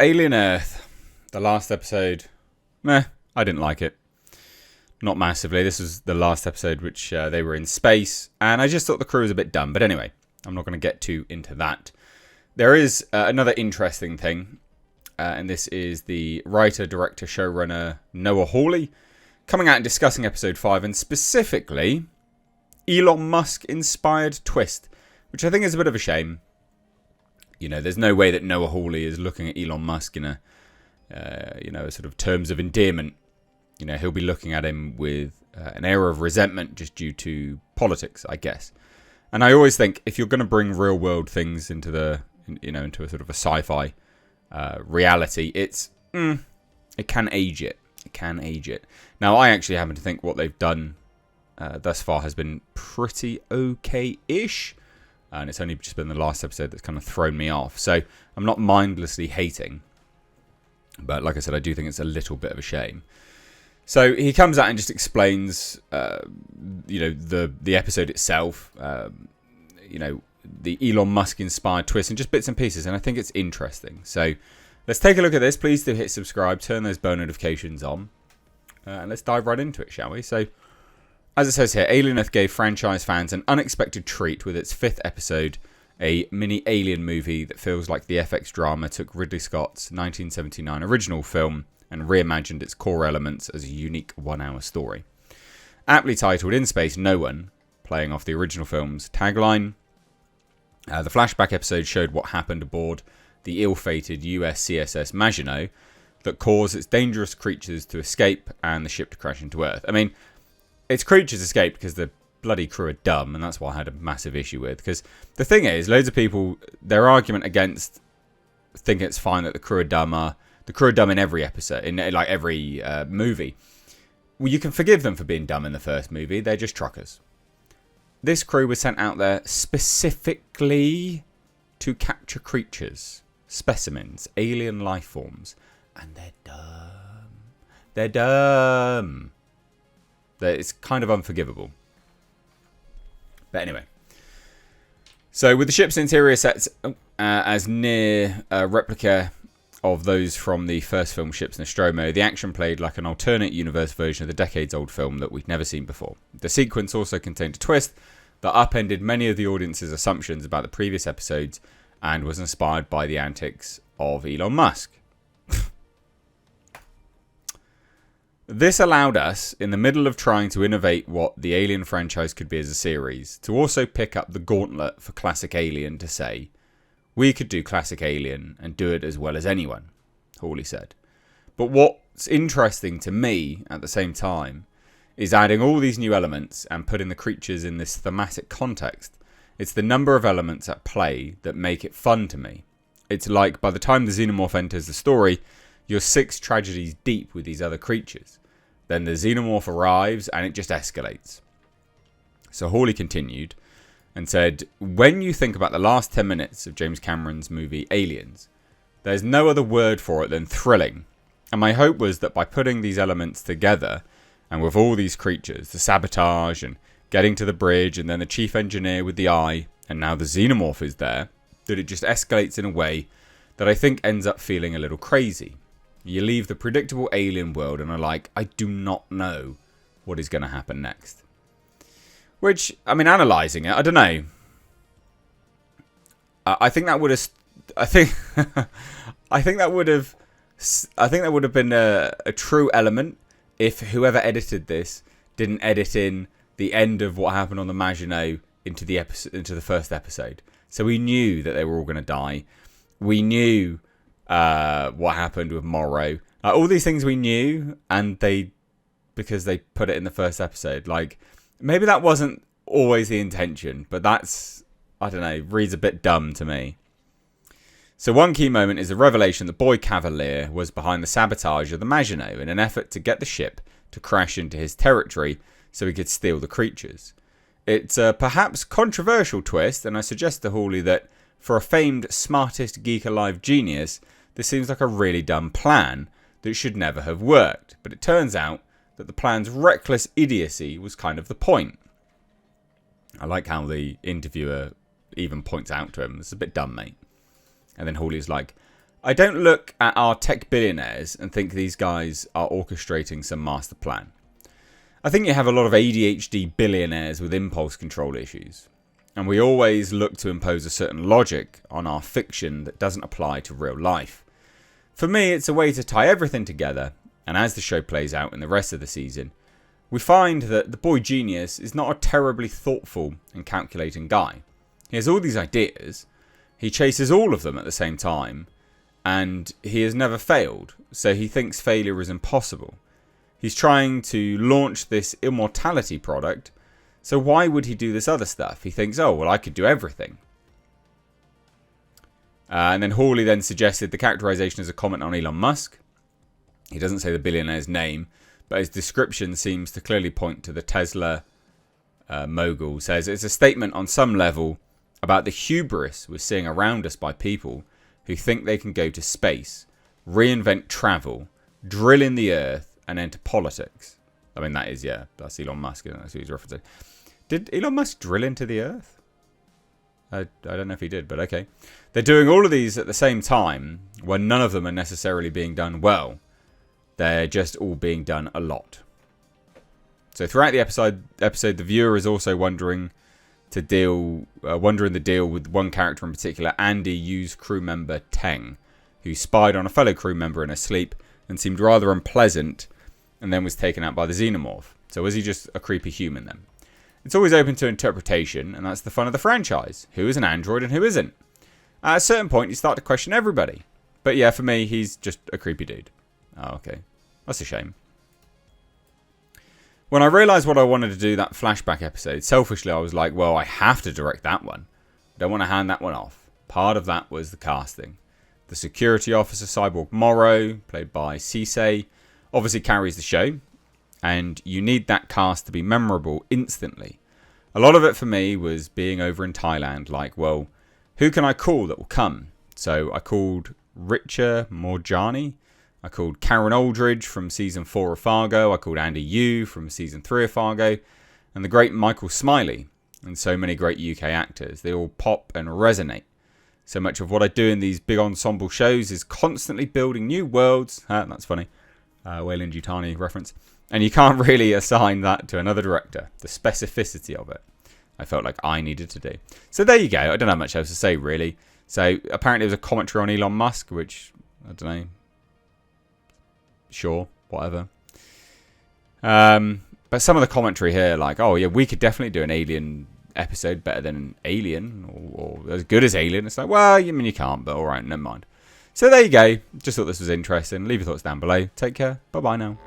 Alien Earth, the last episode, I didn't like it. Not massively. This was the last episode which they were in space, and I just thought the crew was a bit dumb. But anyway, I'm not going to get too into that. There is another interesting thing, and this is the writer, director, showrunner Noah Hawley coming out and discussing episode 5, and specifically Elon Musk inspired twist, which I think is a bit of a shame. You know, there's no way that Noah Hawley is looking at Elon Musk in a sort of terms of endearment. You know, he'll be looking at him with an air of resentment just due to politics, I guess. And I always think if you're going to bring real world things into into a sort of a sci-fi reality, it can age it. It can age it. Now, I actually happen to think what they've done thus far has been pretty okay-ish. And it's only just been the last episode that's kind of thrown me off. So I'm not mindlessly hating. But like I said, I do think it's a little bit of a shame. So he comes out and just explains, the episode itself, the Elon Musk inspired twist and just bits and pieces. And I think it's interesting. So let's take a look at this. Please do hit subscribe, turn those bell notifications on. And let's dive right into it, shall we? So as it says here, Alien Earth gave franchise fans an unexpected treat with its 5th episode, a mini Alien movie that feels like the FX drama took Ridley Scott's 1979 original film and reimagined its core elements as a unique 1-hour story. Aptly titled In Space No One, playing off the original film's tagline, the flashback episode showed what happened aboard the ill-fated US CSS Maginot that caused its dangerous creatures to escape and the ship to crash into Earth. I mean, its creatures escaped because the bloody crew are dumb, and that's what I had a massive issue with. Because the thing is, loads of people, their argument against thinking it's fine that the crew are dumb the crew are dumb in every episode, in like every movie. Well, you can forgive them for being dumb in the first movie. They're just truckers. This crew was sent out there specifically to capture creatures, specimens, alien life forms, and they're dumb. They're dumb. It's kind of unforgivable. But anyway. So with the ship's interior sets as near a replica of those from the first film Ships Nostromo, the action played like an alternate universe version of the decades-old film that we'd never seen before. The sequence also contained a twist that upended many of the audience's assumptions about the previous episodes and was inspired by the antics of Elon Musk. This allowed us, in the middle of trying to innovate what the Alien franchise could be as a series, to also pick up the gauntlet for classic Alien to say, we could do classic Alien and do it as well as anyone, Hawley said. But what's interesting to me at the same time is adding all these new elements and putting the creatures in this thematic context. It's the number of elements at play that make it fun to me. It's like by the time the xenomorph enters the story, you're 6 tragedies deep with these other creatures. Then the xenomorph arrives and it just escalates. So Hawley continued and said, when you think about the last 10 minutes of James Cameron's movie Aliens, there's no other word for it than thrilling. And my hope was that by putting these elements together, and with all these creatures, the sabotage and getting to the bridge, and then the chief engineer with the eye, and now the xenomorph is there, that it just escalates in a way that I think ends up feeling a little crazy. You leave the predictable alien world and are like, I do not know what is going to happen next. Which, I mean, analysing it, I don't know. I think that would have... I think that would have been a true element if whoever edited this didn't edit in the end of what happened on the Maginot into the first episode. So we knew that they were all going to die. We knew what happened with Morrow. All these things we knew, and because they put it in the first episode. Like, maybe that wasn't always the intention, but that's, I don't know, reads a bit dumb to me. So one key moment is the revelation that Boy Cavalier was behind the sabotage of the Maginot in an effort to get the ship to crash into his territory so he could steal the creatures. It's a perhaps controversial twist, and I suggest to Hawley that for a famed smartest geek alive genius, this seems like a really dumb plan that should never have worked. But it turns out that the plan's reckless idiocy was kind of the point. I like how the interviewer even points out to him, it's a bit dumb, mate. And then Hawley's like, I don't look at our tech billionaires and think these guys are orchestrating some master plan. I think you have a lot of ADHD billionaires with impulse control issues, and we always look to impose a certain logic on our fiction that doesn't apply to real life. For me, it's a way to tie everything together, and as the show plays out in the rest of the season, we find that the boy genius is not a terribly thoughtful and calculating guy. He has all these ideas, he chases all of them at the same time, and he has never failed, so he thinks failure is impossible. He's trying to launch this immortality product, so why would he do this other stuff? He thinks, oh, well, I could do everything. And then Hawley then suggested the characterization is a comment on Elon Musk. He doesn't say the billionaire's name, but his description seems to clearly point to the Tesla mogul. Says it's a statement on some level about the hubris we're seeing around us by people who think they can go to space, reinvent travel, drill in the earth, and enter politics. I mean, that is, yeah, that's Elon Musk, isn't it? That's who he's referencing. Did Elon Musk drill into the earth? I don't know if he did, but okay. They're doing all of these at the same time when none of them are necessarily being done well. They're just all being done a lot. So throughout the episode, the viewer is also wondering the deal with one character in particular, Andy Yu's crew member Teng, who spied on a fellow crew member in her sleep and seemed rather unpleasant, and then was taken out by the xenomorph. So was he just a creepy human then? It's always open to interpretation, and that's the fun of the franchise. Who is an android and who isn't? At a certain point, you start to question everybody. But yeah, for me, he's just a creepy dude. Oh, okay. That's a shame. When I realised what I wanted to do that flashback episode, selfishly I was like, well, I have to direct that one. I don't want to hand that one off. Part of that was the casting. The security officer Cyborg Morrow, played by Cisse, obviously carries the show. And you need that cast to be memorable instantly. A lot of it for me was being over in Thailand, like, well, who can I call that will come? So I called Richa Morjani. I called Karen Aldridge from Season 4 of Fargo. I called Andy Yu from Season 3 of Fargo. And the great Michael Smiley. And so many great UK actors. They all pop and resonate. So much of what I do in these big ensemble shows is constantly building new worlds. That's funny. Wayland Yutani reference. And you can't really assign that to another director. The specificity of it, I felt like I needed to do. So there you go. I don't have much else to say, really. So apparently there was a commentary on Elon Musk, which, I don't know. Sure, whatever. But some of the commentary here, like, oh, yeah, we could definitely do an Alien episode better than Alien, or as good as Alien. It's like, well, I mean, you can't, but all right, never mind. So there you go. Just thought this was interesting. Leave your thoughts down below. Take care. Bye-bye now.